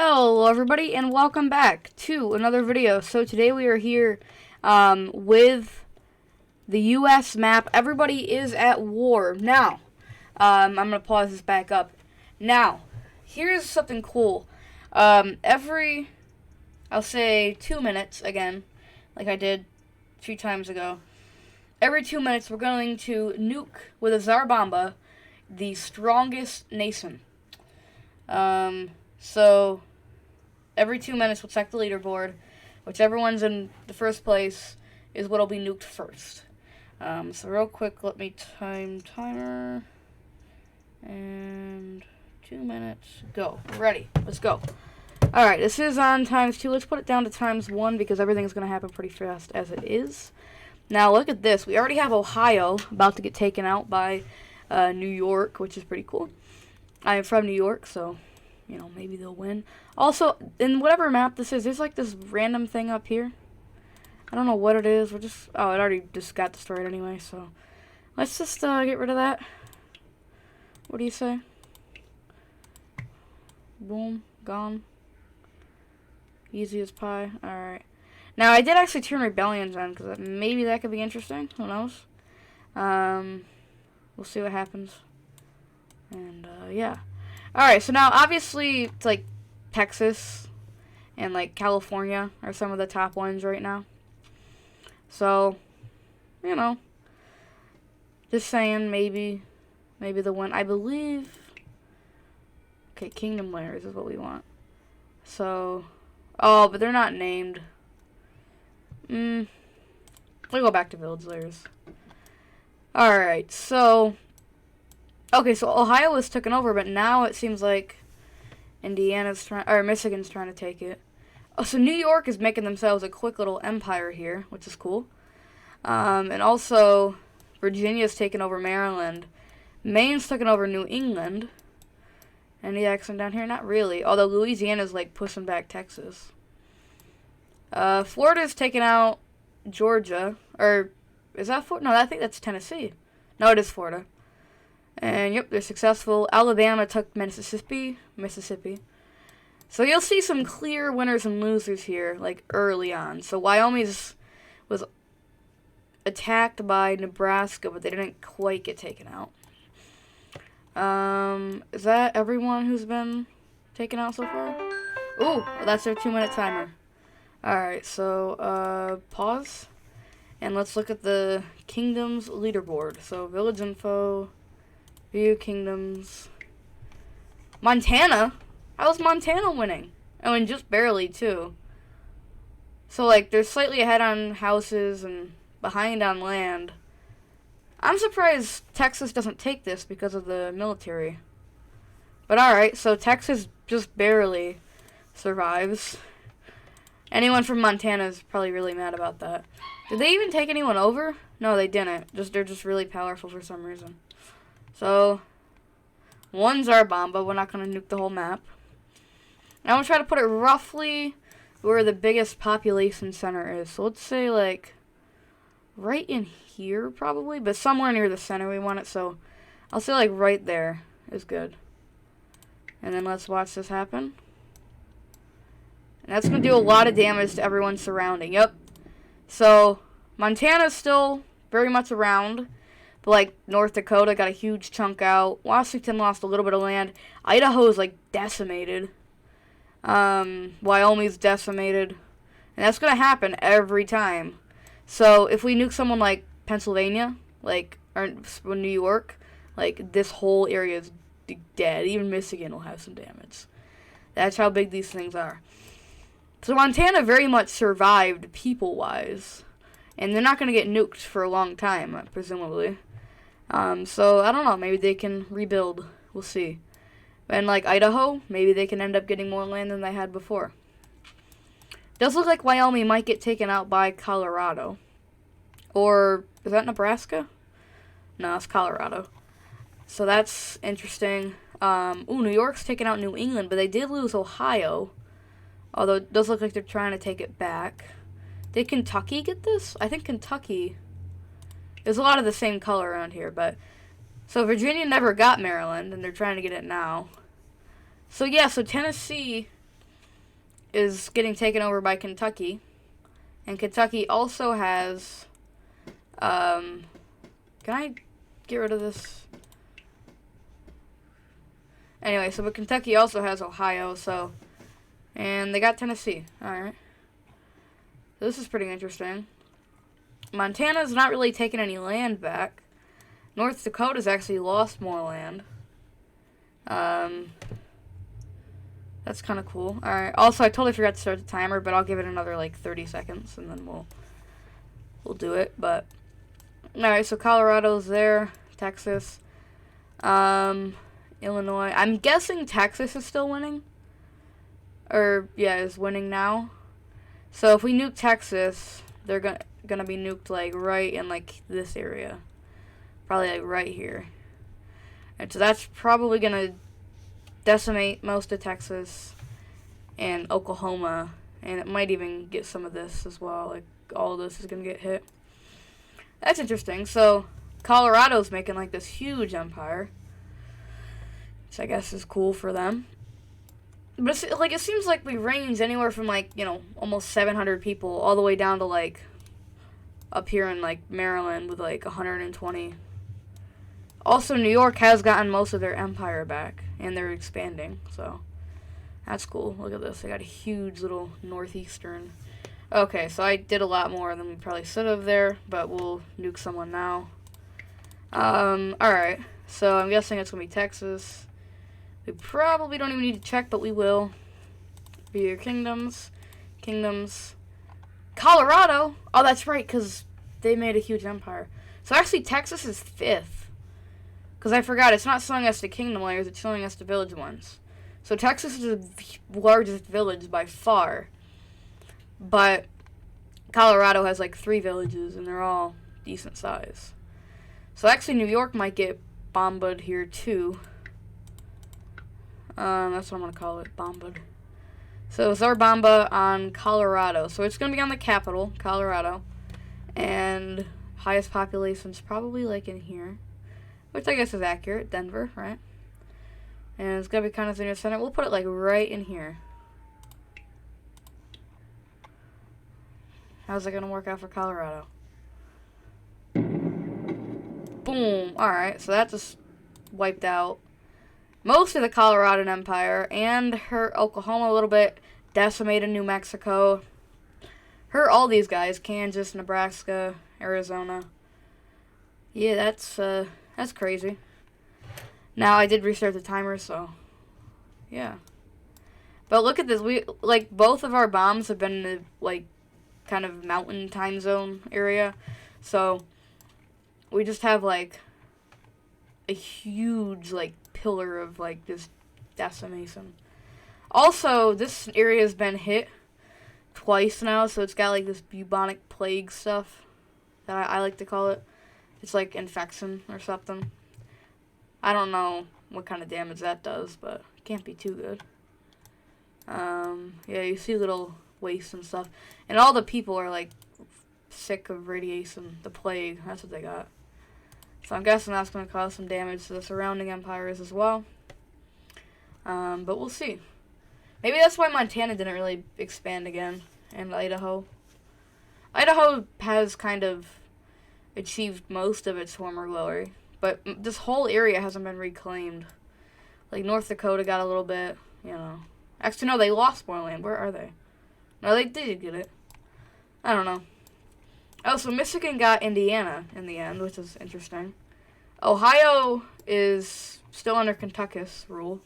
Hello everybody and welcome back to another video. So today we are here with the US map. Everybody is at war. Now, I'm going to pause this back up. Now, here's something cool. Every, I'll say 2 minutes again, like I did a few times ago. Every 2 minutes we're going to nuke with a Tsar Bomba the strongest nation. So, every 2 minutes we'll check the leaderboard. Whichever one's in the first place is what'll be nuked first. So real quick, let me timer. And 2 minutes, go. Ready, let's go. Alright, this is on ×2. Let's put it down to ×1 because everything's going to happen pretty fast as it is. Now look at this. We already have Ohio about to get taken out by New York, which is pretty cool. I am from New York, so you know, maybe they'll win. Also, in whatever map this is, there's like this random thing up here. I don't know what it is. We're just, oh, it already just got destroyed anyway, so let's just get rid of that. What do you say? Boom, gone. Easy as pie. Alright. Now, I did actually turn rebellions on, because maybe that could be interesting. Who knows? We'll see what happens. And, yeah. Alright, so now, obviously, it's like Texas and, like, California are some of the top ones right now. So, you know, just saying, maybe the one, I believe, okay, Kingdom Layers is what we want. So, oh, but they're not named. We'll go back to Village Layers. Alright, so, okay, so Ohio was taken over, but now it seems like Michigan's trying to take it. Oh, so New York is making themselves a quick little empire here, which is cool. And also, Virginia's taken over Maryland. Maine's taken over New England. Any action down here? Not really. Although Louisiana's like pushing back Texas. Florida's taken out Georgia. Or, is that Florida? No, I think that's Tennessee. No, it is Florida. And, yep, they're successful. Alabama took Mississippi. So you'll see some clear winners and losers here, like, early on. So Wyoming was attacked by Nebraska, but they didn't quite get taken out. Is that everyone who's been taken out so far? Ooh, well, that's their 2-minute timer. Alright, so, pause. And let's look at the Kingdoms leaderboard. So, Village Info, View Kingdoms. Montana? How's Montana winning? I mean, just barely, too. So, like, they're slightly ahead on houses and behind on land. I'm surprised Texas doesn't take this because of the military. But alright, so Texas just barely survives. Anyone from Montana is probably really mad about that. Did they even take anyone over? No, they didn't. They're just really powerful for some reason. So, one Tsar Bomba. We're not going to nuke the whole map. Now I'm going to try to put it roughly where the biggest population center is. So let's say, like, right in here, probably. But somewhere near the center we want it. So I'll say, like, right there is good. And then let's watch this happen. And that's going to do a lot of damage to everyone surrounding. Yep. So, Montana's still very much around. But, like, North Dakota got a huge chunk out. Washington lost a little bit of land. Idaho's, like, decimated. Wyoming's decimated. And that's going to happen every time. So, if we nuke someone like Pennsylvania, like, or New York, like, this whole area is dead. Even Michigan will have some damage. That's how big these things are. So, Montana very much survived people-wise. And they're not going to get nuked for a long time, presumably. So, I don't know. Maybe they can rebuild. We'll see. And, like, Idaho, maybe they can end up getting more land than they had before. Does look like Wyoming might get taken out by Colorado. Or, is that Nebraska? No, it's Colorado. So, that's interesting. New York's taken out New England, but they did lose Ohio. Although, it does look like they're trying to take it back. Did Kentucky get this? I think Kentucky. There's a lot of the same color around here, but. So Virginia never got Maryland, and they're trying to get it now. So yeah, so Tennessee is getting taken over by Kentucky. And Kentucky also has, can I get rid of this? Anyway, so but Kentucky also has Ohio, so, and they got Tennessee. Alright. This is pretty interesting. Montana's not really taking any land back. North Dakota's actually lost more land. That's kind of cool. Alright, also I totally forgot to start the timer, but I'll give it another like 30 seconds and then we'll do it, but alright, so Colorado's there, Texas, Illinois. I'm guessing Texas is still winning. Or yeah, is winning now. So if we nuke Texas, they're gonna be nuked like right in like this area. Probably like right here. And so that's probably gonna decimate most of Texas and Oklahoma, and it might even get some of this as well. Like all of this is gonna get hit. That's interesting. So Colorado's making like this huge empire, which I guess is cool for them. But it's, like, it seems like we range anywhere from like, you know, almost 700 people all the way down to like up here in like Maryland with like 120. Also, New York has gotten most of their empire back, and they're expanding, so that's cool. Look at this. They got a huge little northeastern. Okay, so I did a lot more than we probably should have there, but we'll nuke someone now. Alright, so I'm guessing it's going to be Texas. We probably don't even need to check, but we will. Be your kingdoms. Kingdoms. Colorado! Oh, that's right, because they made a huge empire. So actually, Texas is 5th. Because I forgot, it's not showing us the kingdom layers, it's showing us the village ones. So Texas is the largest village by far. But Colorado has like 3 villages, and they're all decent size. So actually, New York might get bombed here too. That's what I'm going to call it, bombed. So Zarbamba on Colorado. So it's going to be on the capital, Colorado. And highest population's probably like in here. Which I guess is accurate, Denver, right? And it's going to be kind of in the center. We'll put it like right in here. How's it going to work out for Colorado? Boom. Alright, so that just wiped out most of the Coloradan Empire, and hurt Oklahoma a little bit, decimated New Mexico, hurt all these guys, Kansas, Nebraska, Arizona. Yeah, that's crazy. Now, I did restart the timer, so, yeah. But look at this, we, like, both of our bombs have been in the, like, kind of mountain time zone area, so we just have, like, a huge, like, pillar of like this decimation. Also, this area has been hit twice now, so it's got like this bubonic plague stuff that I like to call it. It's like infection or something. I don't know what kind of damage that does, but it can't be too good. Yeah, you see little wastes and stuff, and all the people are like sick of radiation, the plague. That's what they got. So I'm guessing that's going to cause some damage to the surrounding empires as well. But we'll see. Maybe that's why Montana didn't really expand again, and Idaho. Idaho has kind of achieved most of its former glory, but this whole area hasn't been reclaimed. Like, North Dakota got a little bit, you know. Actually, no, they lost more land. Where are they? No, they did get it. I don't know. Oh, so Michigan got Indiana in the end, which is interesting. Ohio is still under Kentucky's rule.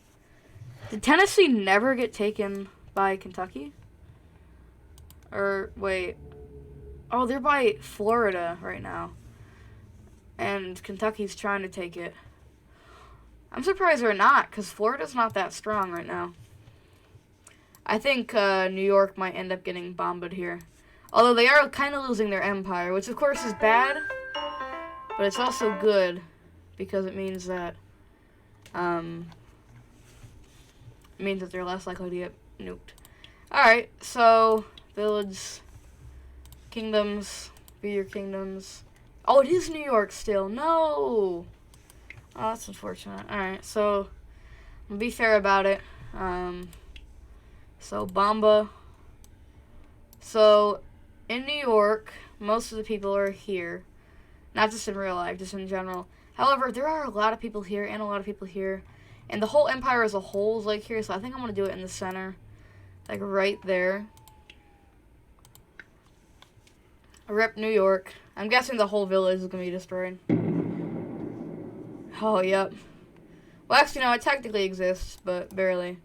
Did Tennessee never get taken by Kentucky? Or, wait. Oh, they're by Florida right now. And Kentucky's trying to take it. I'm surprised they're not, because Florida's not that strong right now. I think New York might end up getting bombed here. Although they are kind of losing their empire, which of course is bad, but it's also good because it means that they're less likely to get nuked. Alright, so village, kingdoms, be your kingdoms. Oh, it is New York still. No! Oh, that's unfortunate. Alright, so I'll be fair about it. So, Bamba. So, in New York, most of the people are here. Not just in real life, just in general. However, there are a lot of people here and a lot of people here. And the whole empire as a whole is like here, so I think I'm going to do it in the center. Like right there. Rip New York. I'm guessing the whole village is going to be destroyed. Oh, yep. Well, actually, no, it technically exists, but barely.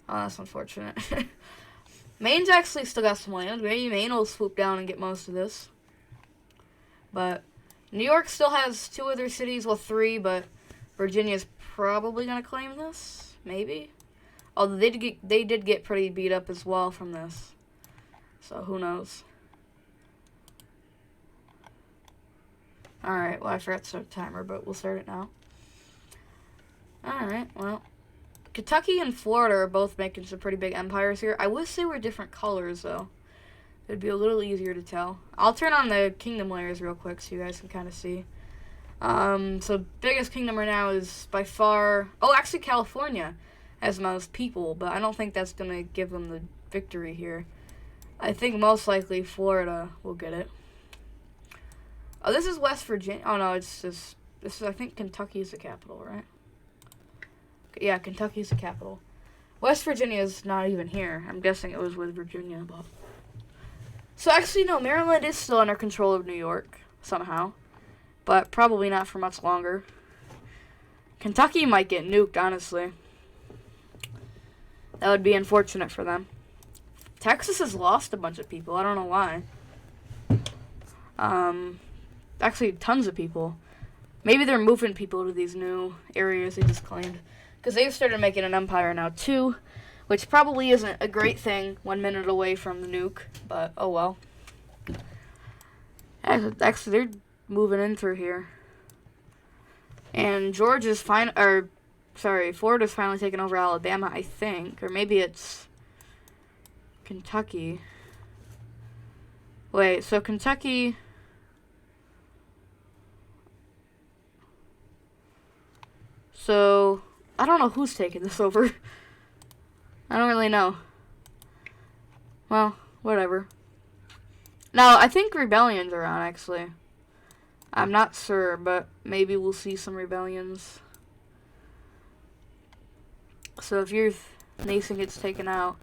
Oh, that's unfortunate. Maine's actually still got some land. Maybe Maine will swoop down and get most of this. But New York still has 2 other cities, well 3, but Virginia's probably going to claim this. Maybe. Although they did get pretty beat up as well from this. So who knows. Alright, well I forgot to start the timer, but we'll start it now. Alright, well. Kentucky and Florida are both making some pretty big empires here. I wish they were different colors, though. It'd be a little easier to tell. I'll turn on the kingdom layers real quick so you guys can kind of see. So biggest kingdom right now is by far... Oh, actually California has most people, but I don't think that's going to give them the victory here. I think most likely Florida will get it. Oh, this is West Virginia. Oh, no, it's just... This is, I think Kentucky's the capital, right? Yeah, Kentucky's the capital. West Virginia is not even here. I'm guessing it was with Virginia, but... So actually, no, Maryland is still under control of New York, somehow. But probably not for much longer. Kentucky might get nuked, honestly. That would be unfortunate for them. Texas has lost a bunch of people. I don't know why. Actually, tons of people. Maybe they're moving people to these new areas they just claimed. Because they've started making an empire now, too. Which probably isn't a great thing 1 minute away from the nuke. But, oh well. Actually, they're moving in through here. And Florida's finally taken over Alabama, I think. Or maybe it's Kentucky. Wait, so Kentucky... So, I don't know who's taking this over. I don't really know. Well, whatever. Now, I think rebellions are on, actually. I'm not sure, but maybe we'll see some rebellions. So if your nation gets taken out,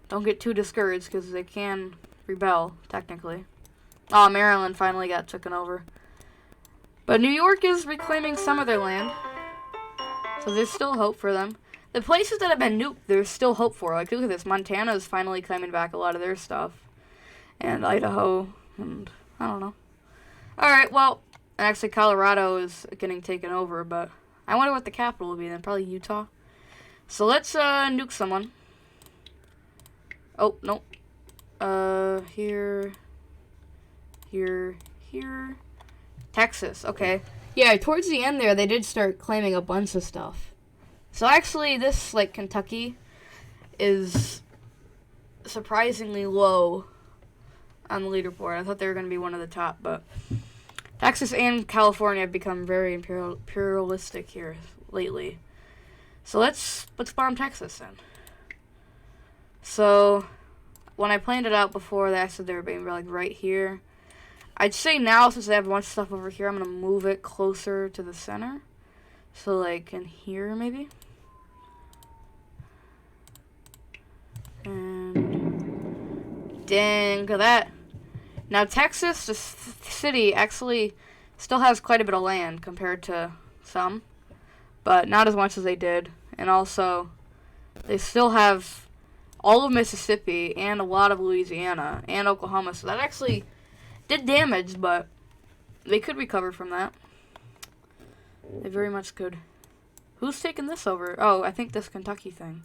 don't get too discouraged, because they can rebel, technically. Oh, Maryland finally got taken over. But New York is reclaiming some of their land. So there's still hope for them. The places that have been nuked, there's still hope for. Like, look at this. Montana is finally claiming back a lot of their stuff. And Idaho. And I don't know. Alright, well, actually Colorado is getting taken over, but I wonder what the capital will be then. Probably Utah. So let's nuke someone. Oh, nope. Here. Texas, okay. Yeah, towards the end there, they did start claiming a bunch of stuff. So actually, this, like, Kentucky is surprisingly low on the leaderboard. I thought they were going to be one of the top, but Texas and California have become very imperialistic here lately. So let's bomb Texas then. So when I planned it out before, they said they were being like right here. I'd say now, since they have a bunch of stuff over here, I'm gonna move it closer to the center. So like in here maybe. And dang, look at that. Now Texas, the city, actually still has quite a bit of land compared to some, but not as much as they did. And also, they still have all of Mississippi and a lot of Louisiana and Oklahoma, so that actually did damage, but they could recover from that. They very much could. Who's taking this over? Oh, I think this Kentucky thing.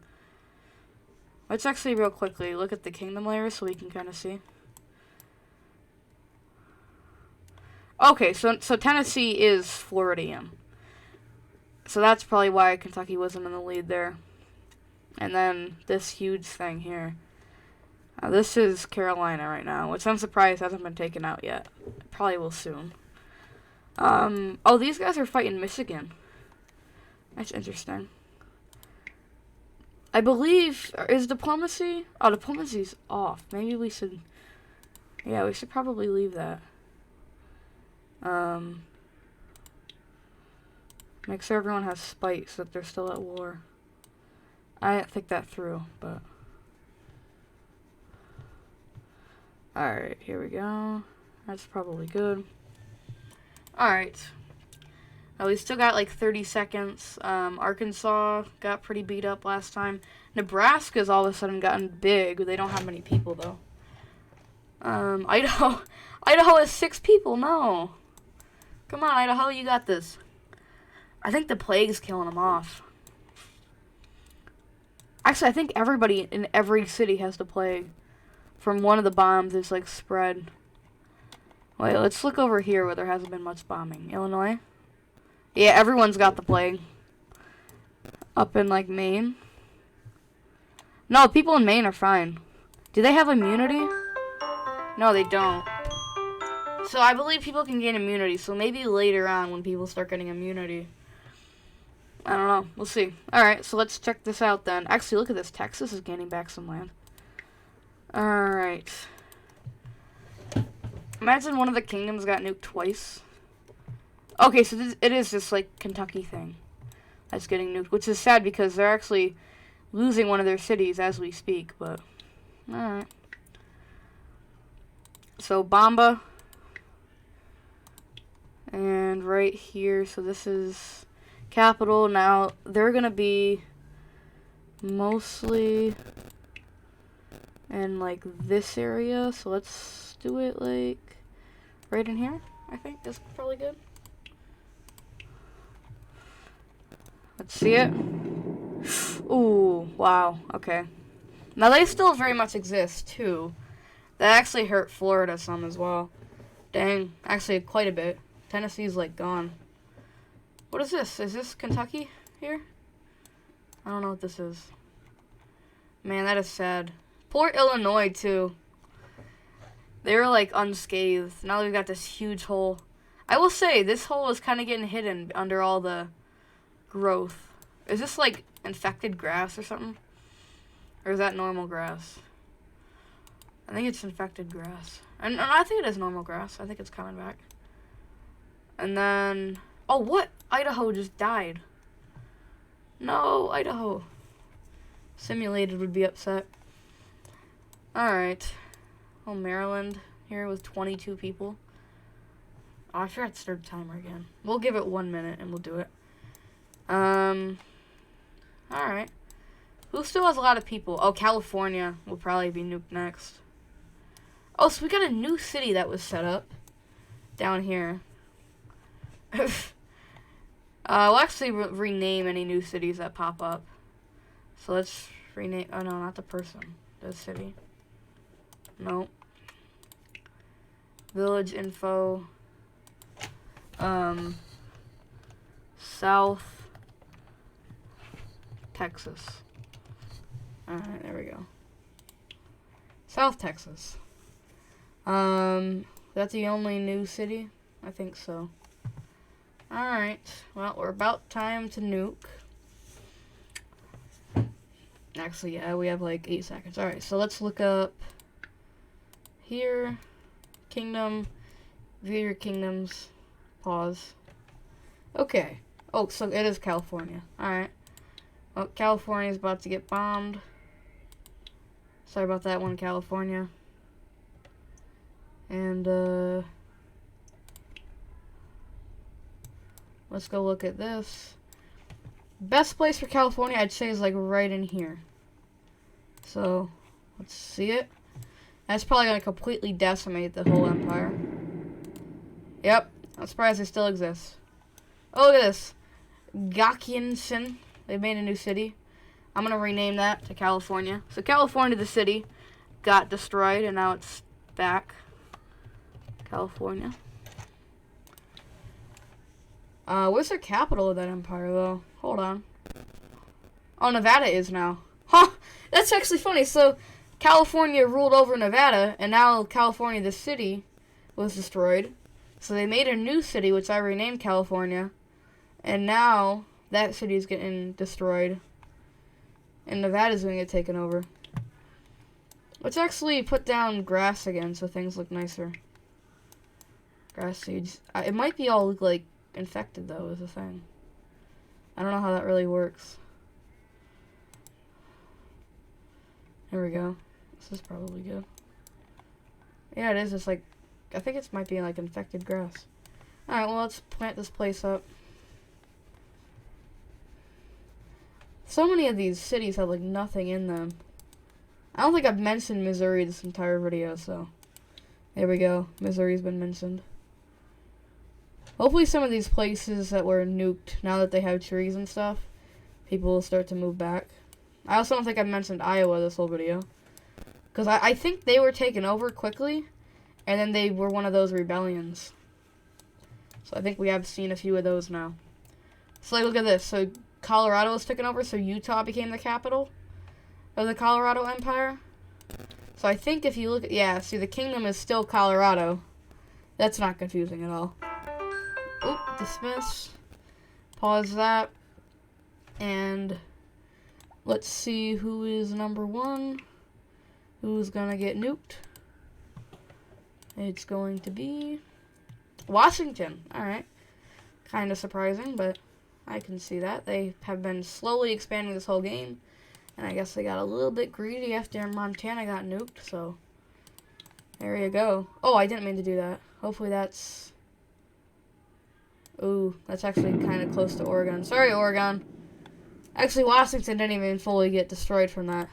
Let's actually real quickly look at the kingdom layers so we can kind of see. Okay, so Tennessee is Floridian. So that's probably why Kentucky wasn't in the lead there. And then this huge thing here. This is Carolina right now, which I'm surprised hasn't been taken out yet. It probably will soon. Oh, these guys are fighting Michigan. That's interesting. I believe, is diplomacy? Oh, diplomacy's off. Maybe we should, yeah, we should probably leave that. Make sure everyone has spite so that they're still at war. I didn't think that through, but. Alright, here we go. That's probably good. Alright. Oh, we still got like 30 seconds. Arkansas got pretty beat up last time. Nebraska's all of a sudden gotten big. They don't have many people, though. Idaho. Idaho has 6 people. No. Come on, Idaho, you got this. I think the plague's killing them off. Actually, I think everybody in every city has the plague. From one of the bombs, it's like spread. Wait, let's look over here where there hasn't been much bombing. Illinois? Yeah, everyone's got the plague. Up in, like, Maine. No, people in Maine are fine. Do they have immunity? No, they don't. So I believe people can gain immunity, so maybe later on when people start getting immunity. I don't know. We'll see. Alright, so let's check this out then. Actually, look at this. Texas is gaining back some land. Alright. Imagine one of the kingdoms got nuked twice. Okay, so it is this, like, Kentucky thing that's getting nuked, which is sad because they're actually losing one of their cities as we speak, but alright. So, Bamba. And right here, so this is capital. Now, they're going to be mostly in, like, this area. So, let's do it, like, right in here, I think. That's probably good. Let's see it. Ooh, wow, okay. Now, they still very much exist, too. That actually hurt Florida some as well. Dang, actually quite a bit. Tennessee's, like, gone. What is this? Is this Kentucky here? I don't know what this is. Man, that is sad. Poor Illinois, too. They were, like, unscathed. Now we've got this huge hole. I will say, this hole is kind of getting hidden under all the growth. Is this, like, infected grass or something? Or is that normal grass? I think it's infected grass. And I think it is normal grass. I think it's coming back. And then... Oh, what? Idaho just died. No, Idaho. Simulated would be upset. Alright. Oh, Maryland here with 22 people. Oh, I forgot to start the timer again. We'll give it 1 minute and we'll do it. Alright. Who still has a lot of people? Oh, California will probably be nuked next. Oh, so we got a new city that was set up down here. We'll actually rename any new cities that pop up. So let's rename... Oh, no, not the person. The city. Nope. Village info. South Texas. Alright, there we go. South Texas. That's the only new city? I think so. Alright. Well, we're about time to nuke. Actually, yeah, we have like 8 seconds. Alright, so let's look up here. Kingdom. View your kingdoms. Pause. Okay. Oh, so it is California. Alright. Well, California is about to get bombed. Sorry about that one, California. And, let's go look at this. Best place for California, I'd say, is, like, right in here. So, let's see it. That's probably going to completely decimate the whole empire. Yep. I'm surprised it still exists. Oh, look at this. Gakyensin. They made a new city. I'm going to rename that to California. So, California, the city, got destroyed, and now it's back. California. Where's the capital of that empire, though? Hold on. Oh, Nevada is now. Huh! That's actually funny. So, California ruled over Nevada, and now California, the city, was destroyed. So, they made a new city, which I renamed California. And now, that city is getting destroyed. And Nevada's gonna get taken over. Let's actually put down grass again so things look nicer. Grass seeds. It might be all like infected though, is the thing. I don't know how that really works. There we go. This is probably good. Yeah, it is. It's like, I think it might be like infected grass. Alright, well, let's plant this place up. So many of these cities have like nothing in them. I don't think I've mentioned Missouri this entire video, so there we go. Missouri's been mentioned. Hopefully some of these places that were nuked, now that they have trees and stuff, people will start to move back. I also don't think I've mentioned Iowa this whole video. Because I think they were taken over quickly, and then they were one of those rebellions. So I think we have seen a few of those now. So like, look at this. So Colorado was taken over, so Utah became the capital of the Colorado Empire. So I think if you look at, yeah, see the kingdom is still Colorado. That's not confusing at all. Oop, dismiss. Pause that. And let's see who is number one. Who's gonna get nuked? It's going to be Washington. Alright. Kind of surprising, but I can see that. They have been slowly expanding this whole game. And I guess they got a little bit greedy after Montana got nuked, so there you go. Oh, I didn't mean to do that. Hopefully that's... Ooh, that's actually kind of close to Oregon. Sorry, Oregon. Actually, Washington didn't even fully get destroyed from that.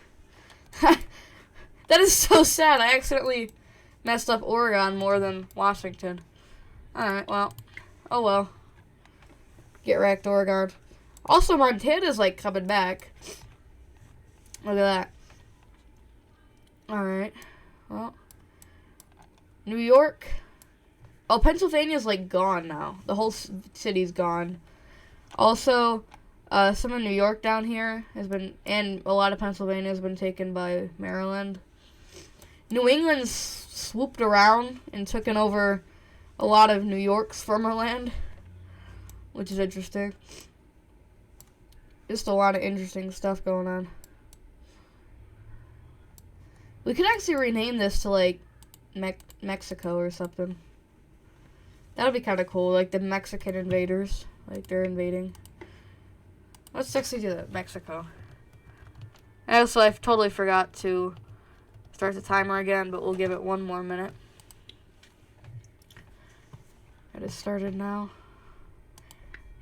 That is so sad. I accidentally messed up Oregon more than Washington. Alright, well. Oh well. Get wrecked, Oregon. Also, Montana's like coming back. Look at that. Alright. Well. New York. Oh, Pennsylvania's like gone now. The whole city's gone. Also, some of New York down here has been, and a lot of Pennsylvania has been taken by Maryland. New England's swooped around and taken over a lot of New York's former land, which is interesting. Just a lot of interesting stuff going on. We could actually rename this to like Mexico or something. That would be kind of cool, like the Mexican invaders, like they're invading. Let's actually do that, Mexico. And also, I totally forgot to start the timer again, but we'll give it 1 more minute. It is started now.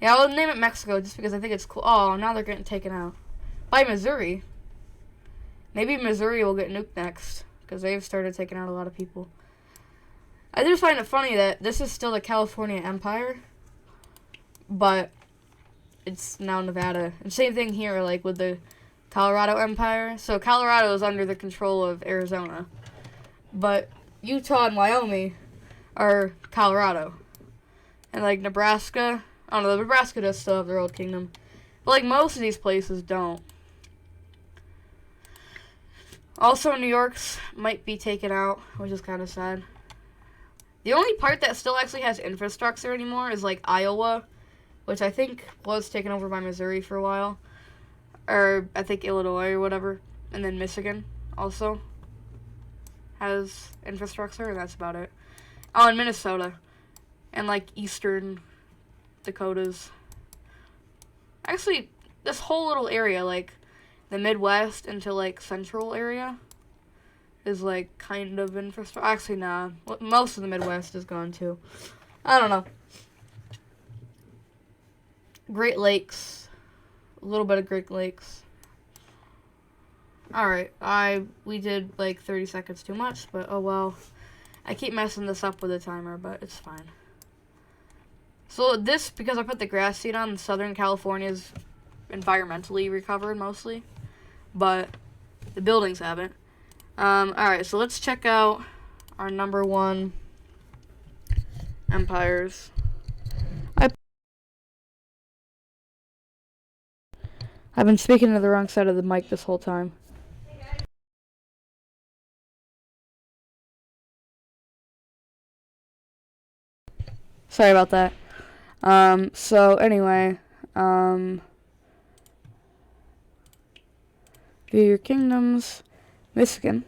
Yeah, I'll name it Mexico just because I think it's cool. Oh, now they're getting taken out by Missouri. Maybe Missouri will get nuked next because they've started taking out a lot of people. I do find it funny that this is still the California Empire, but it's now Nevada. And same thing here, like with the Colorado Empire. So Colorado is under the control of Arizona, but Utah and Wyoming are Colorado. And like Nebraska, I don't know, Nebraska does still have their old kingdom, but like most of these places don't. Also, New York's might be taken out, which is kind of sad. The only part that still actually has infrastructure anymore is like Iowa, which I think was taken over by Missouri for a while. Or I think Illinois or whatever. And then Michigan also has infrastructure, and that's about it. Oh, and Minnesota. And like eastern Dakotas. Actually, this whole little area, like the Midwest into like central area, is like kind of infrastructure. Actually, nah. Most of the Midwest is gone too. I don't know. Great Lakes. A little bit of Great Lakes. Alright, we did like 30 seconds too much, but oh well. I keep messing this up with the timer, but it's fine. So this, because I put the grass seed on, Southern California is environmentally recovered mostly, but the buildings haven't. Alright, so let's check out our number one empires. I've been speaking to the wrong side of the mic this whole time. Sorry about that. So anyway, View your kingdoms. Michigan.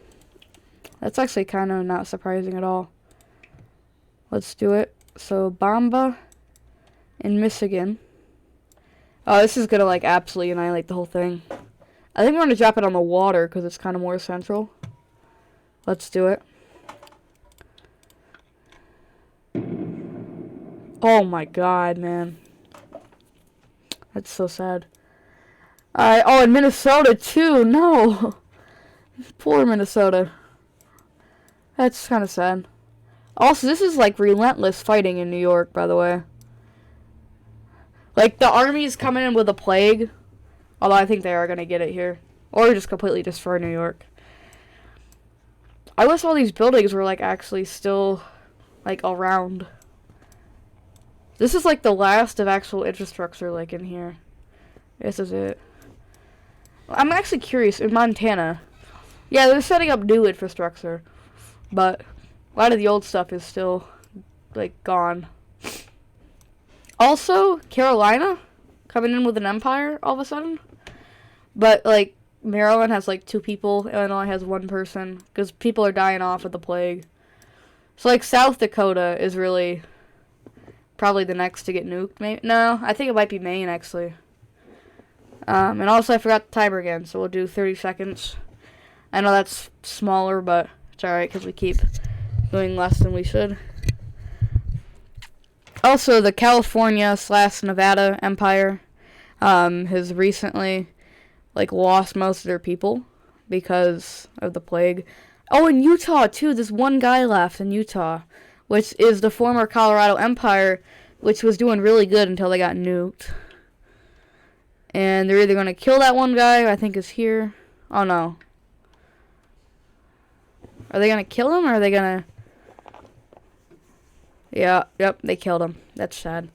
That's actually kind of not surprising at all. Let's do it. So, Bamba in Michigan. Oh, this is gonna, like, absolutely annihilate the whole thing. I think we're gonna drop it on the water because it's kind of more central. Let's do it. Oh my god, man. That's so sad. Alright, oh, and Minnesota too. No. Poor Minnesota. That's kind of sad. Also, this is like relentless fighting in New York, by the way. Like, the army's coming in with a plague. Although I think they are going to get it here. Or just completely destroy New York. I wish all these buildings were, like, actually still, like, around. This is, like, the last of actual infrastructure, like, in here. This is it. I'm actually curious, in Montana. Yeah, they're setting up new infrastructure. But a lot of the old stuff is still, like, gone. Also, Carolina coming in with an empire all of a sudden. But, like, Maryland has, like, 2 people. Illinois has 1 person. Because people are dying off of the plague. So, like, South Dakota is really probably the next to get nuked. Maybe. No, I think it might be Maine, actually. And also, I forgot the timer again. So, we'll do 30 seconds. I know that's smaller, but it's alright because we keep doing less than we should. Also, the California/Nevada Empire has recently, like, lost most of their people because of the plague. Oh, in Utah, too. There's one guy left in Utah, which is the former Colorado Empire, which was doing really good until they got nuked. And they're either going to kill that one guy, who I think is here. Oh, no. Are they going to kill him, or are they going to... Yeah, yep, they killed him. That's sad.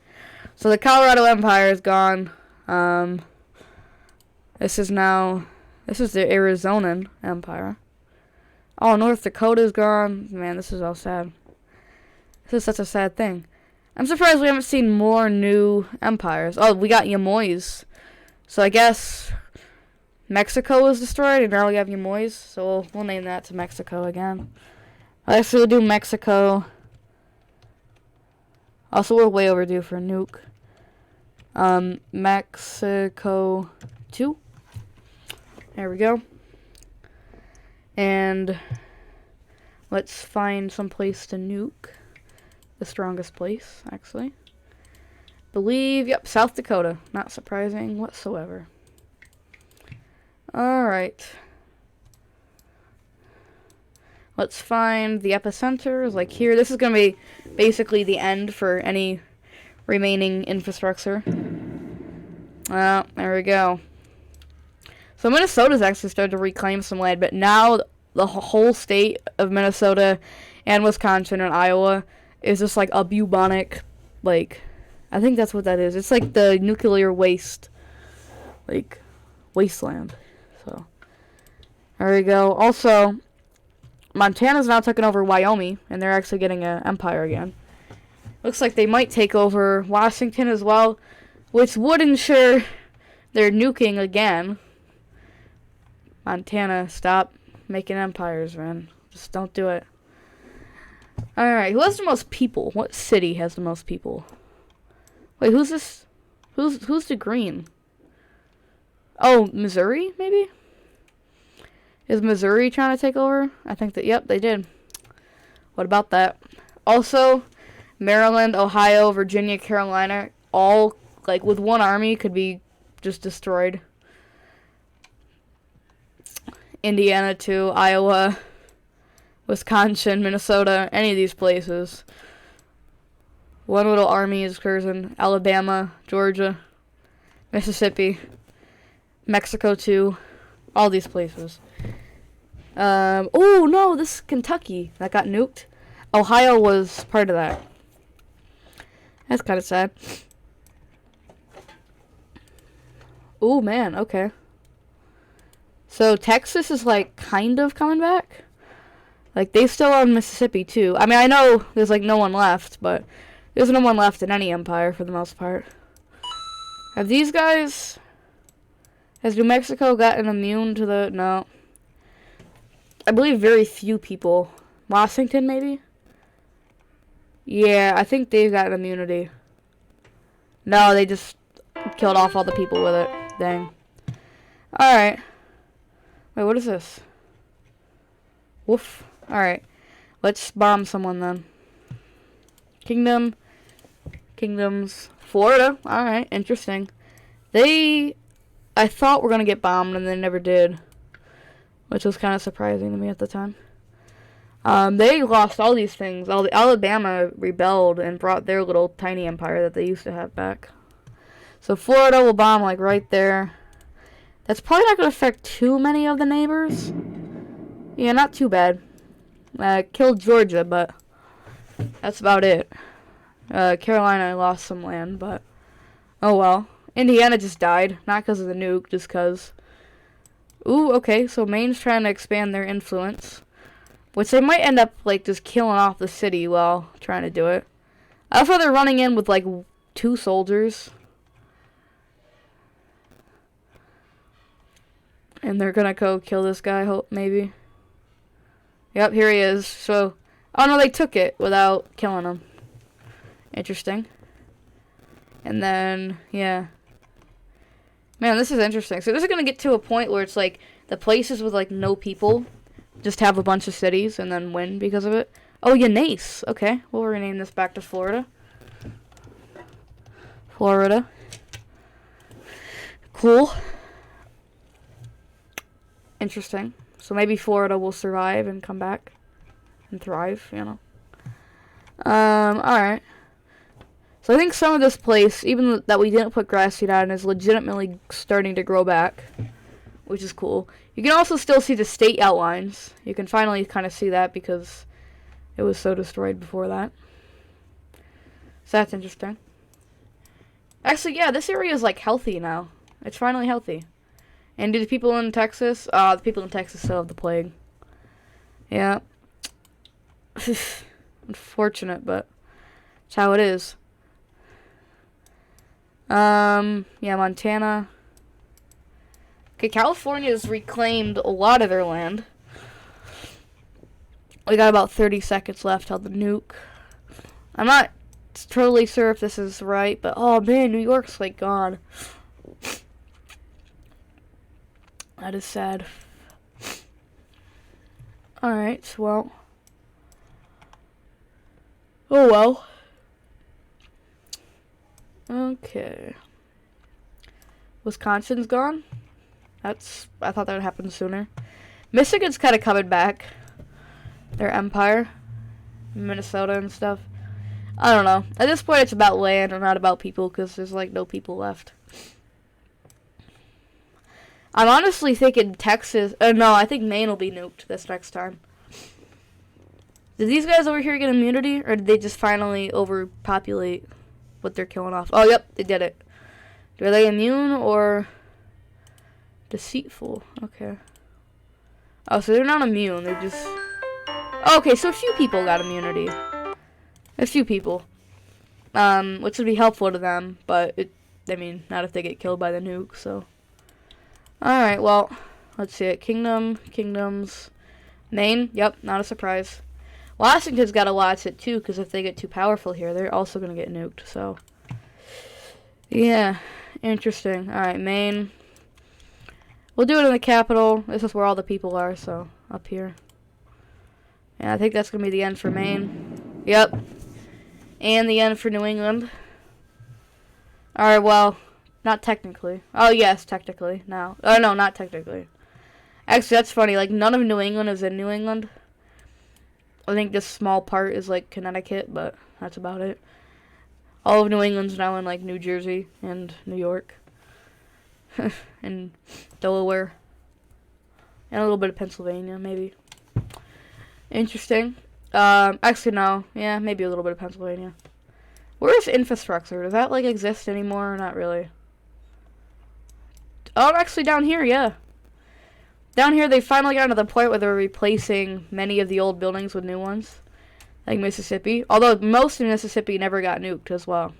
So the Colorado Empire is gone. This is the Arizonan Empire. Oh, North Dakota is gone. Man, this is all sad. This is such a sad thing. I'm surprised we haven't seen more new empires. Oh, we got Yamoys. So I guess Mexico was destroyed, and now we have Yamoys. So we'll name that to Mexico again. I guess we'll do Mexico. Also, we're way overdue for a nuke. Mexico 2. There we go. And let's find some place to nuke. The strongest place, actually. Yep, South Dakota. Not surprising whatsoever. Alright. Let's find the epicenters, like here. This is going to be basically the end for any remaining infrastructure. Well, there we go. So Minnesota's actually started to reclaim some land, but now the whole state of Minnesota and Wisconsin and Iowa is just like a bubonic, like, I think that's what that is. It's like the nuclear waste, like, wasteland. So, there we go. Also, Montana's now taken over Wyoming, and they're actually getting an empire again. Looks like they might take over Washington as well, which would ensure they're nuking again. Montana, stop making empires, man. Just don't do it. Alright, who has the most people? What city has the most people? Wait, who's this? Who's the green? Oh, Missouri, maybe? Is Missouri trying to take over? I think that, yep, they did. What about that? Also, Maryland, Ohio, Virginia, Carolina, all, like, with one army could be just destroyed. Indiana, too, Iowa, Wisconsin, Minnesota, any of these places. One little army is cursing. Alabama, Georgia, Mississippi, Mexico, too. All these places. Oh, no, this is Kentucky. That got nuked. Ohio was part of that. That's kind of sad. Oh, man, okay. So Texas is, like, kind of coming back. Like, they still own Mississippi, too. I mean, I know there's, like, no one left, but there's no one left in any empire for the most part. Have these guys Has New Mexico gotten immune to the... No. I believe very few people. Washington, maybe? Yeah, I think they've got immunity. No, they just killed off all the people with it. Dang. Alright. Wait, what is this? Woof. Alright. Let's bomb someone then. Kingdom. Kingdoms. Florida. Alright, interesting. I thought were gonna get bombed and they never did. Which was kind of surprising to me at the time. They lost all these things. Alabama rebelled and brought their little tiny empire that they used to have back. So Florida will bomb like right there. That's probably not going to affect too many of the neighbors. Yeah, not too bad. Killed Georgia, but that's about it. Carolina lost some land, but oh well. Indiana just died. Not because of the nuke, just because. Ooh, okay, so Maine's trying to expand their influence. Which they might end up, like, just killing off the city while trying to do it. I love how they're running in with, like, 2 soldiers. And they're gonna go kill this guy, hope, maybe. Yep, here he is. So, oh no, they took it without killing him. Interesting. And then, yeah. Man, this is interesting. So this is gonna get to a point where it's like, the places with, like, no people just have a bunch of cities and then win because of it. Oh, Eunice. Okay, we'll rename this back to Florida. Florida. Cool. Interesting. So maybe Florida will survive and come back and thrive, you know. Alright. So I think some of this place, even that we didn't put grass seed on, is legitimately starting to grow back, which is cool. You can also still see the state outlines. You can finally kind of see that because it was so destroyed before that. So that's interesting. Actually, yeah, this area is like healthy now. It's finally healthy. And do the people in Texas? The people in Texas still have the plague. Yeah. Unfortunate, but it's how it is. Yeah, Montana. Okay, California's reclaimed a lot of their land. We got about 30 seconds left on the nuke. I'm not totally sure if this is right, but oh man, New York's like gone. That is sad. Alright, well. Oh well. Okay. Wisconsin's gone? I thought that would happen sooner. Michigan's kind of coming back. Their empire. Minnesota and stuff. I don't know. At this point, it's about land and not about people, because there's, like, no people left. I'm honestly thinking Texas... no, I think Maine will be nuked this next time. Did these guys over here get immunity, or did they just finally overpopulate what they're killing off? Oh, yep, they did it. Are they immune, or... deceitful? Okay. Oh, so they're not immune, they're just... Oh, okay, so a few people got immunity. A few people. Which would be helpful to them, but I mean, not if they get killed by the nuke, so... Alright, well, let's see it. Kingdoms. Maine, yep, not a surprise. Washington's got to watch it too, because if they get too powerful here, they're also going to get nuked, so. Yeah, interesting. Alright, Maine. We'll do it in the capital. This is where all the people are, so, up here. And I think that's going to be the end for Maine. Yep. And the end for New England. Alright, well... Not technically. Oh, yes, technically. Now. Oh, no, not technically. Actually, that's funny. Like, none of New England is in New England. I think this small part is, like, Connecticut, but that's about it. All of New England's now in, like, New Jersey and New York. And Delaware. And a little bit of Pennsylvania, maybe. Interesting. Actually, no. Yeah, maybe a little bit of Pennsylvania. Where is infrastructure? Does that, like, exist anymore or not really? Oh, actually down here, yeah. Down here, they finally got to the point where they're replacing many of the old buildings with new ones. Like Mississippi. Although most of Mississippi never got nuked as well.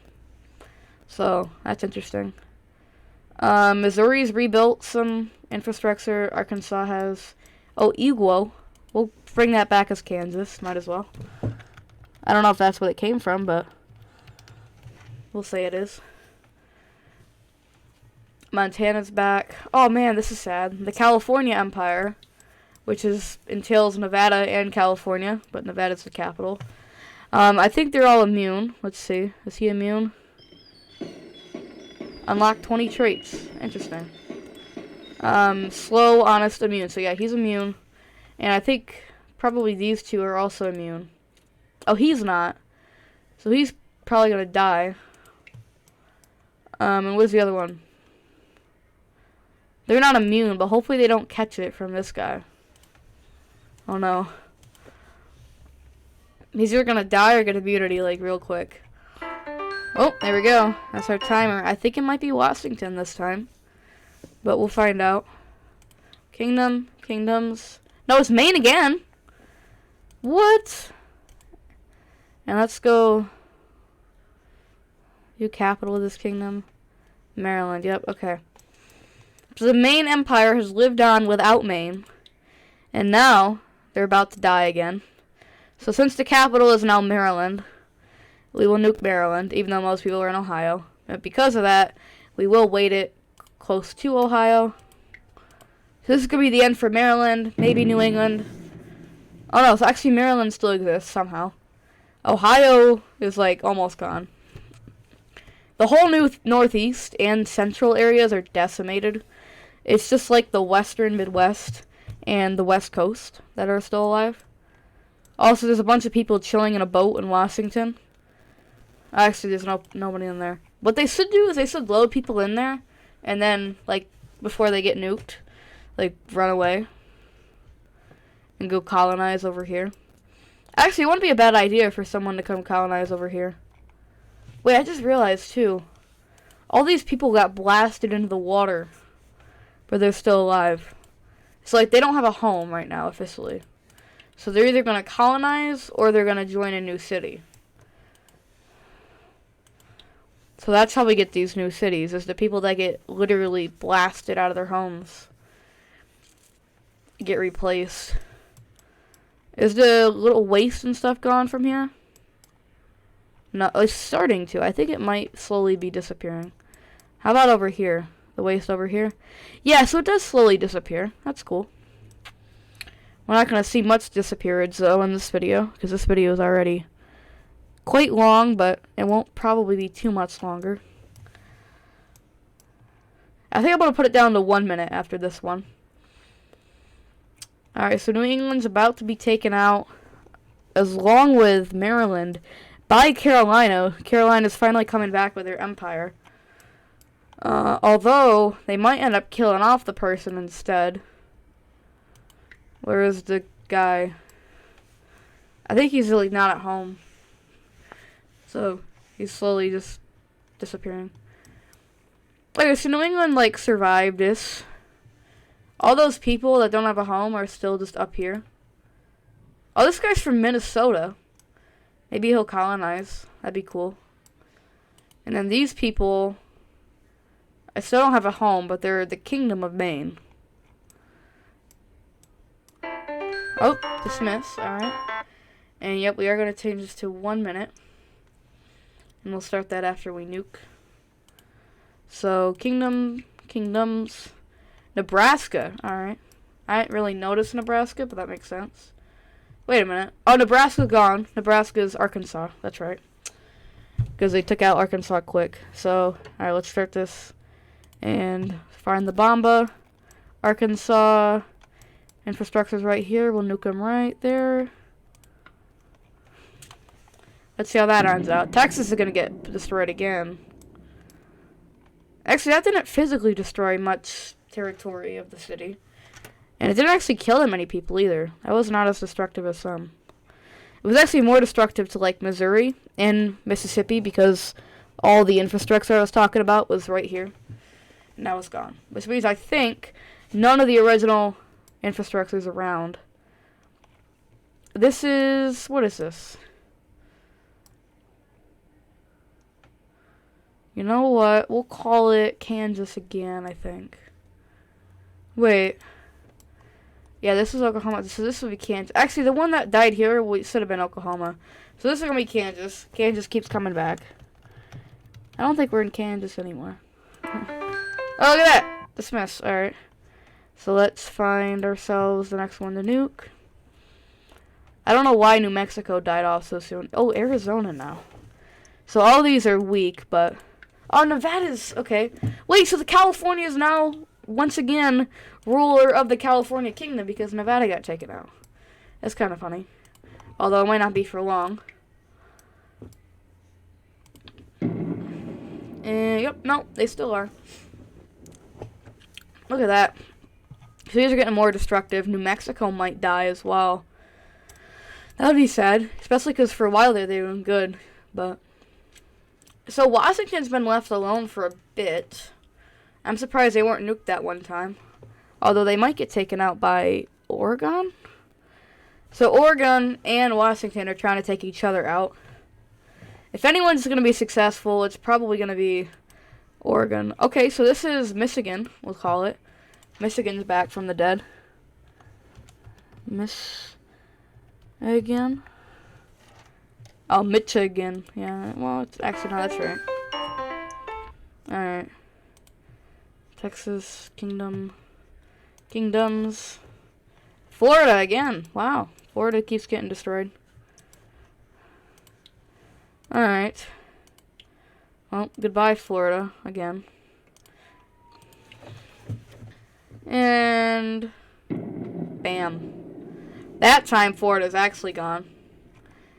So, that's interesting. Missouri's rebuilt some infrastructure. Arkansas has. Oh, Iguo. We'll bring that back as Kansas. Might as well. I don't know if that's what it came from, but we'll say it is. Montana's back. Oh man, this is sad. The California Empire, which entails Nevada and California, but Nevada's the capital. I think they're all immune. Let's see. Is he immune? Unlock 20 traits. Interesting. Slow, honest, immune. So yeah, he's immune. And I think probably these two are also immune. Oh, he's not. So he's probably gonna die. And where's the other one? They're not immune, but hopefully they don't catch it from this guy. Oh no. He's either gonna die or get immunity, like, real quick. Oh, there we go. That's our timer. I think it might be Washington this time. But we'll find out. Kingdoms. No, it's Maine again! What? And let's go. New capital of this kingdom. Maryland, yep, okay. So the Maine Empire has lived on without Maine. And now, they're about to die again. So since the capital is now Maryland, we will nuke Maryland, even though most people are in Ohio. And because of that, we will weight it close to Ohio. So this is going to be the end for Maryland, maybe New England. Oh no, so actually Maryland still exists somehow. Ohio is like almost gone. The whole northeast and central areas are decimated. It's just like the western Midwest and the West Coast that are still alive. Also, there's a bunch of people chilling in a boat in Washington. Actually, there's nobody in there. What they should do is they should load people in there, and then, like, before they get nuked, like, run away and go colonize over here. Actually, it wouldn't be a bad idea for someone to come colonize over here. Wait, I just realized, too. All these people got blasted into the water, but they're still alive. It's like they don't have a home right now, officially. So they're either going to colonize, or they're going to join a new city. So that's how we get these new cities, is the people that get literally blasted out of their homes get replaced. Is the little waste and stuff gone from here? No, it's starting to. I think it might slowly be disappearing. How about over here? The waste over here? Yeah, so it does slowly disappear. That's cool. We're not going to see much disappearance, though, in this video, because this video is already quite long, but it won't probably be too much longer. I think I'm going to put it down to 1 minute after this one. Alright, so New England's about to be taken out, along with Maryland, by Carolina. Carolina's finally coming back with their empire. Although, they might end up killing off the person instead. Where is the guy? I think he's really not at home. So, he's slowly just disappearing. Okay, so New England, like, survived this. All those people that don't have a home are still just up here. Oh, this guy's from Minnesota. Maybe he'll colonize. That'd be cool. And then these people, I still don't have a home, but they're the Kingdom of Maine. Oh, dismiss. Alright. And yep, we are going to change this to 1 minute. And we'll start that after we nuke. So, kingdoms. Nebraska. Alright. I didn't really notice Nebraska, but that makes sense. Wait a minute. Oh, Nebraska's gone. Nebraska's Arkansas. That's right. Because they took out Arkansas quick. So, alright, let's start this. And find the Bomba. Arkansas. Infrastructure's right here. We'll nuke them right there. Let's see how that ends out. Texas is going to get destroyed again. Actually, that didn't physically destroy much territory of the city. And it didn't actually kill that many people either. That was not as destructive as some. It was actually more destructive to, like, Missouri and Mississippi because all the infrastructure I was talking about was right here. And that was gone. Which means I think none of the original infrastructure is around. This is... what is this? You know what? We'll call it Kansas again, I think. Wait. Yeah, this is Oklahoma. So this would be Kansas. Actually, the one that died here should have been Oklahoma. So this is going to be Kansas. Kansas keeps coming back. I don't think we're in Kansas anymore. Oh, look at that! Dismiss. Alright. So let's find ourselves the next one to nuke. I don't know why New Mexico died off so soon. Oh, Arizona now. So all these are weak, but... Oh, Nevada's... Okay. Wait, so the California is now, once again, ruler of the California Kingdom because Nevada got taken out. That's kind of funny. Although it might not be for long. And, yep, no, they still are. Look at that. So these are getting more destructive. New Mexico might die as well. That would be sad, especially because for a while there they were doing good. But so Washington's been left alone for a bit. I'm surprised they weren't nuked that one time. Although they might get taken out by Oregon. So Oregon and Washington are trying to take each other out. If anyone's going to be successful, it's probably going to be Oregon. Okay, so this is Michigan, we'll call it. Michigan's back from the dead. Michigan. Oh, Michigan. Yeah, well, it's actually, no, that's right. Alright. Texas, Kingdoms. Florida again. Wow. Florida keeps getting destroyed. Alright. Well, goodbye, Florida, again. And... bam. That time, Florida's actually gone.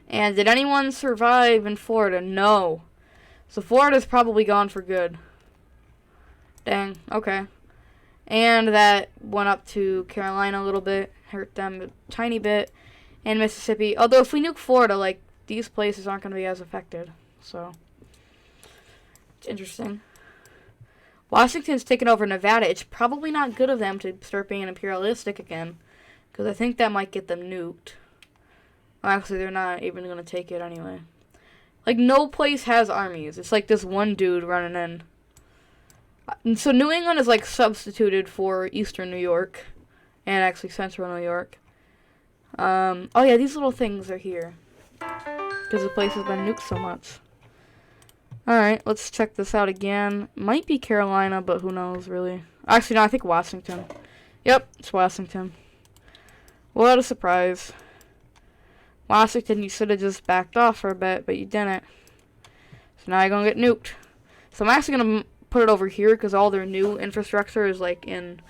And did anyone survive in Florida? No. So Florida's probably gone for good. Dang, okay. And that went up to Carolina a little bit. Hurt them a tiny bit. And Mississippi. Although if we nuke Florida, like, these places aren't going to be as affected. So, it's interesting. Washington's taken over Nevada. It's probably not good of them to start being imperialistic again. Because I think that might get them nuked. Well, actually, they're not even going to take it anyway. Like, no place has armies. It's like this one dude running in. And so New England is, like, substituted for Eastern New York. And actually Central New York. Oh, yeah, these little things are here. Because the place has been nuked so much. Alright, let's check this out again. Might be Carolina, but who knows, really. Actually, no, I think Washington. Yep, it's Washington. What a surprise. Washington, you should have just backed off for a bit, but you didn't. So now you're going to get nuked. So I'm actually going to put it over here, because all their new infrastructure is, like, in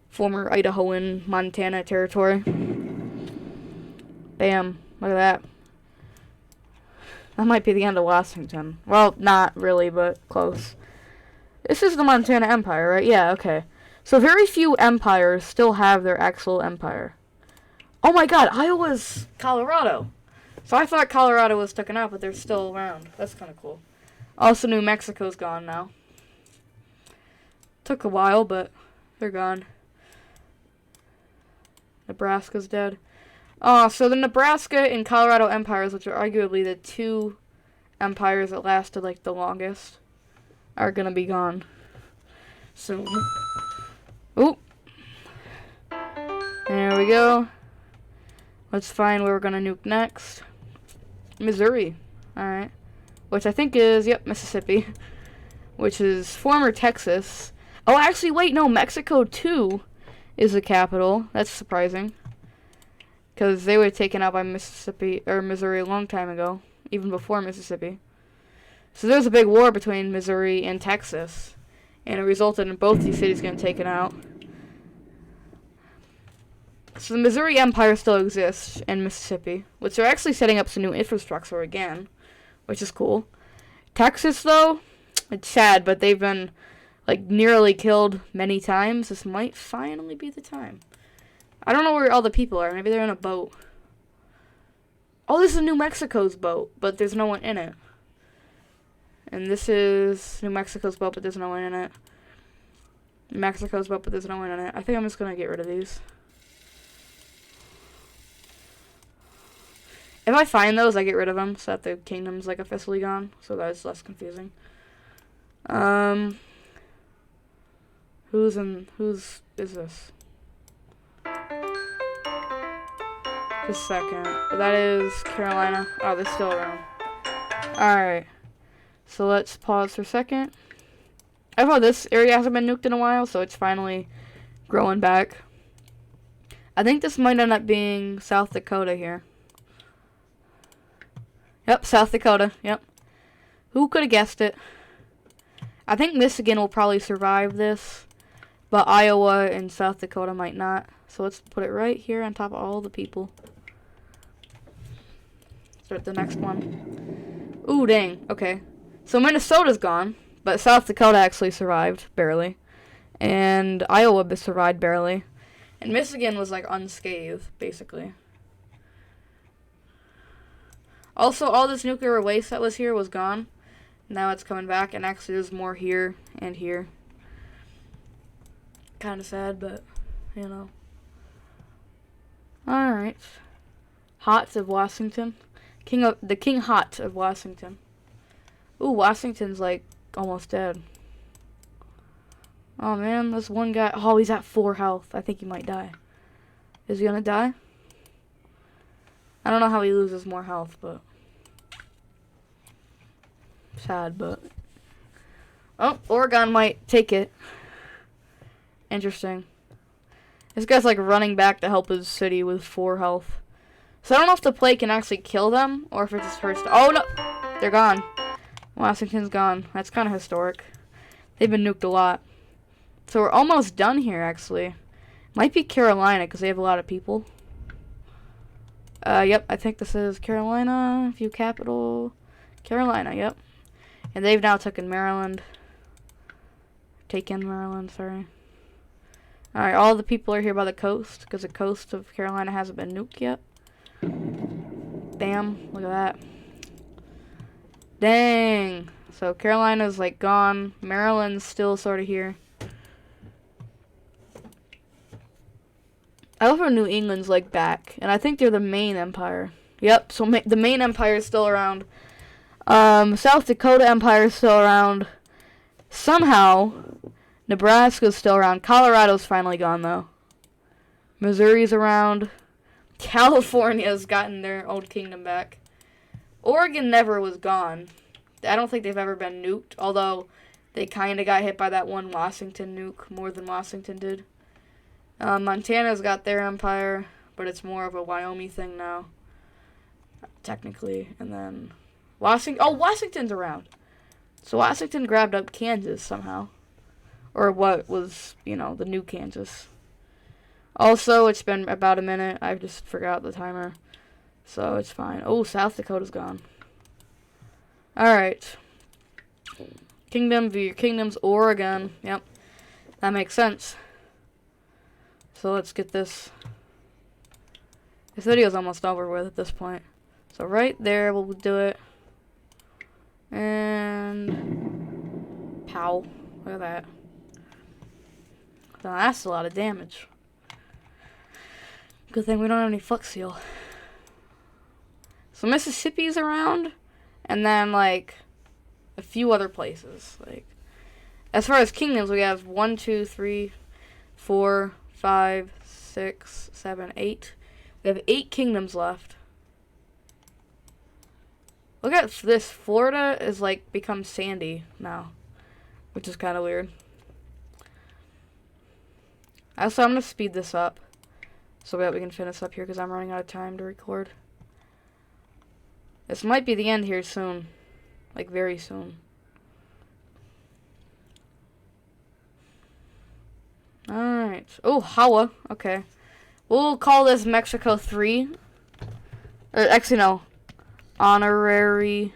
former Idahoan, Montana territory. Bam. Look at that. That might be the end of Washington. Well, not really, but close. This is the Montana Empire, right? Yeah, okay. So very few empires still have their actual empire. Oh my god, Iowa's Colorado. So I thought Colorado was taken out, but they're still around. That's kind of cool. Also, New Mexico's gone now. Took a while, but they're gone. Nebraska's dead. So the Nebraska and Colorado empires, which are arguably the two empires that lasted, like, the longest, are gonna be gone. So, oop. There we go. Let's find where we're gonna nuke next. Missouri. Alright. Which I think is, yep, Mississippi. Which is former Texas. Oh, actually, wait, no, Mexico, too, is the capital. That's surprising. Because they were taken out by Mississippi, or Missouri a long time ago. Even before Mississippi. So there was a big war between Missouri and Texas. And it resulted in both these cities getting taken out. So the Missouri Empire still exists in Mississippi. Which they're actually setting up some new infrastructure again. Which is cool. Texas, though, it's sad, but they've been, like, nearly killed many times. This might finally be the time. I don't know where all the people are. Maybe they're in a boat. Oh, this is New Mexico's boat, but there's no one in it. And this is New Mexico's boat, but there's no one in it. New Mexico's boat, but there's no one in it. I think I'm just going to get rid of these. If I find those, I get rid of them, so that the kingdom's, like, officially gone. So that it's less confusing. Who's is this? Just a second. That is Carolina. Oh, they're still around. Alright. So let's pause for a second. I thought this area hasn't been nuked in a while, so it's finally growing back. I think this might end up being South Dakota here. Yep, South Dakota. Yep. Who could have guessed it? I think Michigan will probably survive this, but Iowa and South Dakota might not. So let's put it right here on top of all the people. Start the next one. Ooh, dang. Okay. So Minnesota's gone, but South Dakota actually survived, barely. And Iowa survived barely. And Michigan was, like, unscathed, basically. Also, all this nuclear waste that was here was gone. Now it's coming back, and actually there's more here and here. Kind of sad, but, you know. Alright. Hot of Washington. The King Hot of Washington. Ooh, Washington's, like, almost dead. Oh, man, this one guy. Oh, he's at 4 health. I think he might die. Is he gonna die? I don't know how he loses more health, but... sad, but... oh, Oregon might take it. Interesting. This guy's, like, running back to help his city with 4 health. So I don't know if the plague can actually kill them, or if it just hurts. Oh, no! They're gone. Washington's gone. That's kind of historic. They've been nuked a lot. So we're almost done here, actually. Might be Carolina, because they have a lot of people. Yep, I think this is Carolina. View capital. Carolina, yep. And they've now taken Maryland. Sorry. Alright, all the people are here by the coast, because the coast of Carolina hasn't been nuked yet. Damn, look at that. Dang. So Carolina's, like, gone. Maryland's still sort of here. I love how New England's, like, back. And I think they're the main empire. Yep, so the main empire is still around. South Dakota Empire is still around. Somehow, Nebraska's still around. Colorado's finally gone, though. Missouri's around. California's gotten their old kingdom back. Oregon never was gone. I don't think they've ever been nuked, although they kind of got hit by that one Washington nuke more than Washington did. Montana's got their empire, but it's more of a Wyoming thing now, technically. And then Washington's around. So Washington grabbed up Kansas somehow. Or what was, the new Kansas. Also, it's been about a minute. I just forgot the timer. So it's fine. Oh, South Dakota's gone. Alright. Kingdom via kingdoms, Oregon. Yep. That makes sense. So let's get this. This video's almost over with at this point. So right there, we'll do it. And... pow. Look at that. Now that's a lot of damage. Good thing we don't have any flux seal. So Mississippi's around. And then, like, a few other places. Like, as far as kingdoms, we have 1, 2, 3, 4, 5, 6, 7, 8. We have 8 kingdoms left. Look at this. Florida is, like, become sandy now. Which is kind of weird. Also, I'm going to speed this up. So that we can finish up here because I'm running out of time to record. This might be the end here soon. Like, very soon. Alright. Oh, Hawa. Okay. We'll call this Mexico 3. Or, actually, no. Honorary.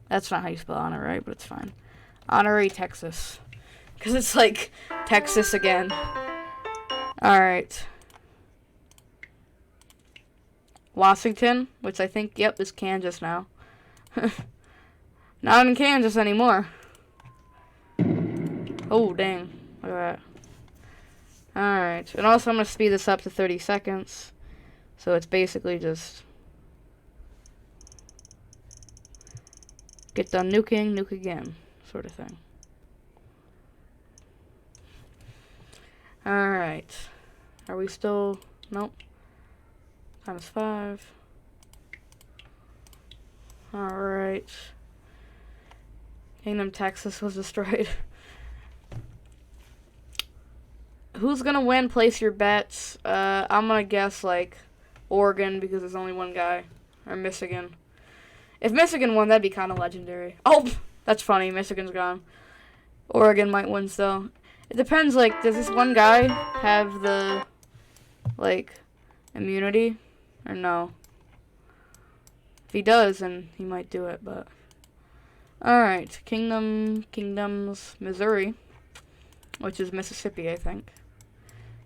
That's not how you spell honor, right? But it's fine. Honorary Texas. Because it's like Texas again. Alright. Washington, which I think, yep, is Kansas now. Not in Kansas anymore. Oh, dang. Look at that. Alright. And also, I'm going to speed this up to 30 seconds. So it's basically just... get done nuking, nuke again. Sort of thing. Alright. Are we still... Nope. -5. Alright. Kingdom, Texas was destroyed. Who's gonna win? Place your bets. I'm gonna guess, like, Oregon, because there's only one guy. Or Michigan. If Michigan won, that'd be kind of legendary. Oh! That's funny. Michigan's gone. Oregon might win still. It depends, like, does this one guy have the, like, immunity? Or no? If he does, then he might do it, but... Alright. Kingdoms, Missouri. Which is Mississippi, I think.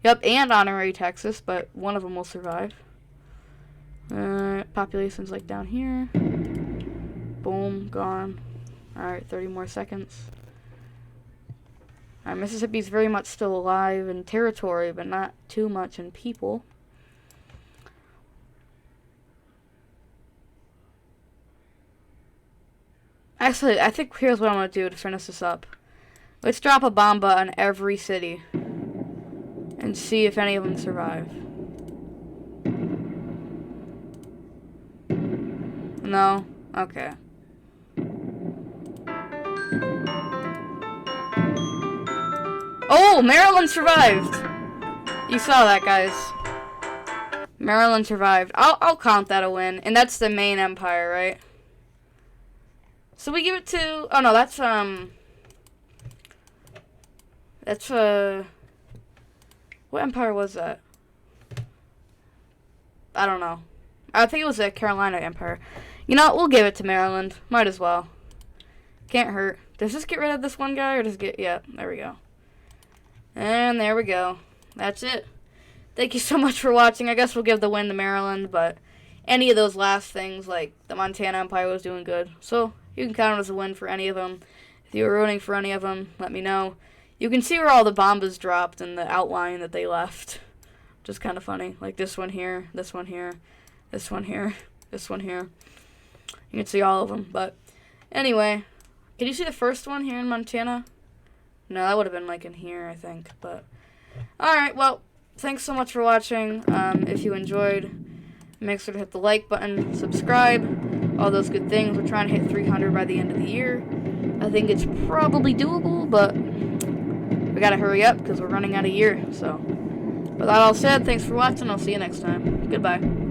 Yep, and honorary Texas, but one of them will survive. Population's, like, down here. Boom, gone. Alright, 30 more seconds. Alright, Mississippi's very much still alive in territory, but not too much in people. Actually, I think here's what I'm going to do to finish this up. Let's drop a bomba on every city. And see if any of them survive. No? Okay. Oh, Maryland survived! You saw that, guys. Maryland survived. I'll count that a win. And that's the main empire, right? So we give it to... Oh, no, that's, what empire was that? I don't know. I think it was the Carolina Empire. You know what? We'll give it to Maryland. Might as well. Can't hurt. Does this get rid of this one guy, or does it get... Yeah, there we go. And there we go. That's it. Thank you so much for watching. I guess we'll give the win to Maryland, but any of those last things, like the Montana Empire was doing good. So you can count it as a win for any of them. If you were rooting for any of them, let me know. You can see where all the bombas dropped and the outline that they left. Just kind of funny. Like this one here, this one here, this one here, this one here. You can see all of them. But anyway, can you see the first one here in Montana? No, that would have been like in here, I think. But alright, well, thanks so much for watching. If you enjoyed, make sure to hit the like button, subscribe, all those good things. We're trying to hit 300 by the end of the year. I think it's probably doable, but we gotta hurry up because we're running out of year. So, with that all said, thanks for watching. I'll see you next time. Goodbye.